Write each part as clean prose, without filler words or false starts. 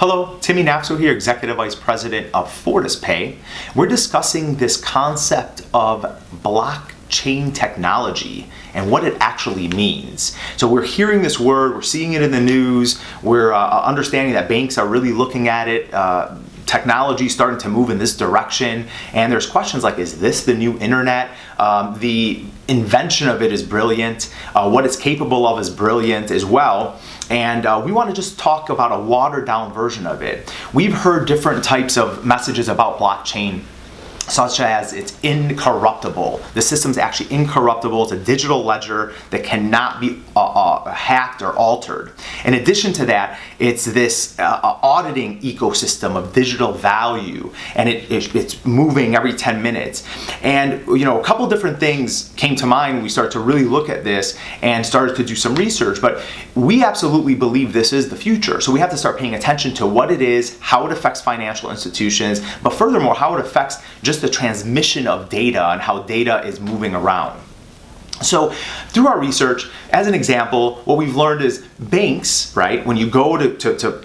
Hello, Timmy Nafso here, Executive Vice President of FortisPay. We're discussing this concept of blockchain technology and what it actually means. So we're hearing this word, we're seeing it in the news, we're understanding that banks are really looking at it, technology starting to move in this direction, and there's questions like, is this the new internet? The invention of it is brilliant, what it's capable of is brilliant as well. And we want to just talk about a watered down version of it. We've heard different types of messages about blockchain, such as it's incorruptible. The system's actually incorruptible. It's a digital ledger that cannot be hacked or altered. In addition to that, it's this auditing ecosystem of digital value, and it's moving every 10 minutes. And a couple different things came to mind when we started to really look at this and started to do some research, but we absolutely believe this is the future. So we have to start paying attention to what it is, how it affects financial institutions, but furthermore, how it affects just the transmission of data and how data is moving around. So through our research, as an example, what we've learned is banks, right, when you go to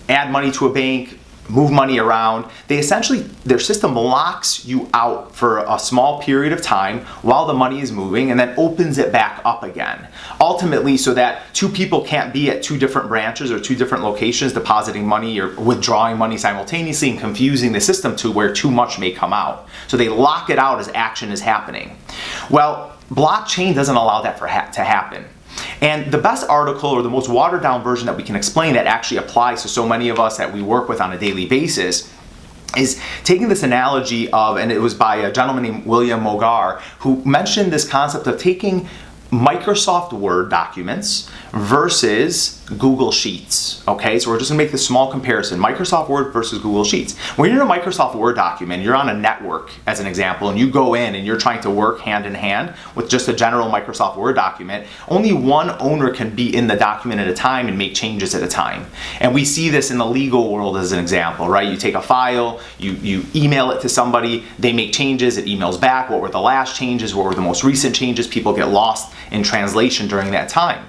add money to a bank, move money around, their system locks you out for a small period of time while the money is moving and then opens it back up again. Ultimately, so that two people can't be at two different branches or two different locations depositing money or withdrawing money simultaneously and confusing the system to where too much may come out. So they lock it out as action is happening. Well, blockchain doesn't allow that to happen. And the best article, or the most watered down version that we can explain that actually applies to so many of us that we work with on a daily basis, is taking this analogy of, and it was by a gentleman named William Mogar, who mentioned this concept of taking Microsoft Word documents versus Google Sheets. Okay, so we're just gonna make this small comparison, Microsoft Word versus Google Sheets. When you're in a Microsoft Word document, you're on a network as an example, and you go in and you're trying to work hand in hand with just a general Microsoft Word document, only one owner can be in the document at a time and make changes at a time. And we see this in the legal world as an example, right? You take a file, you email it to somebody, they make changes, it emails back, what were the last changes, what were the most recent changes, people get lost in translation during that time.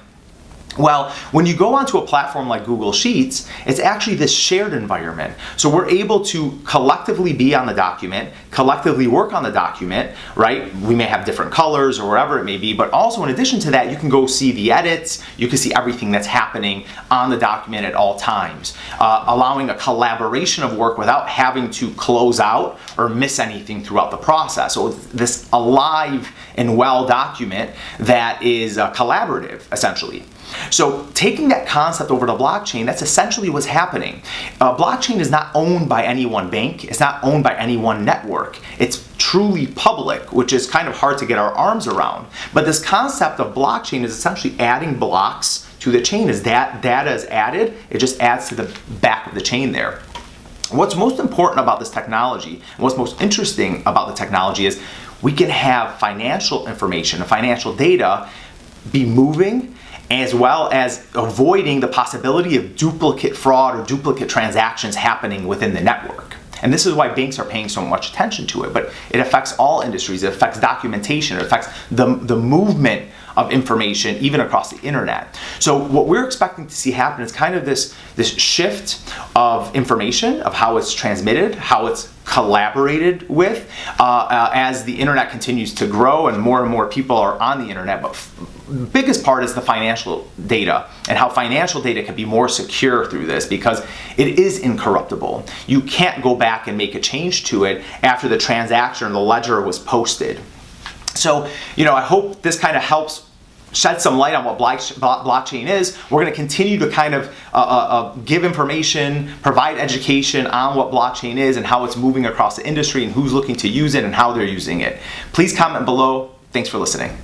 Well, when you go onto a platform like Google Sheets, it's actually this shared environment. So we're able to collectively be on the document, collectively work on the document, right? We may have different colors or whatever it may be, but also in addition to that, you can go see the edits, you can see everything that's happening on the document at all times, allowing a collaboration of work without having to close out or miss anything throughout the process. So it's this alive and well document that is collaborative, essentially. So taking that concept over to blockchain, that's essentially what's happening. Blockchain is not owned by any one bank. It's not owned by any one network. It's truly public, which is kind of hard to get our arms around. But this concept of blockchain is essentially adding blocks to the chain. As that data is added, it just adds to the back of the chain there. What's most important about this technology, and what's most interesting about the technology, is we can have financial information and financial data be moving, as well as avoiding the possibility of duplicate fraud or duplicate transactions happening within the network. And this is why banks are paying so much attention to it, but it affects all industries. It affects documentation, it affects the movement of information even across the internet. So what we're expecting to see happen is kind of this shift of information, of how it's transmitted, how it's collaborated with, as the internet continues to grow and more people are on the internet. But the biggest part is the financial data, and how financial data can be more secure through this because it is incorruptible. You can't go back and make a change to it after the transaction or the ledger was posted. So, I hope this kind of helps shed some light on what blockchain is. We're going to continue to kind of give information, provide education on what blockchain is and how it's moving across the industry and who's looking to use it and how they're using it. Please comment below. Thanks for listening.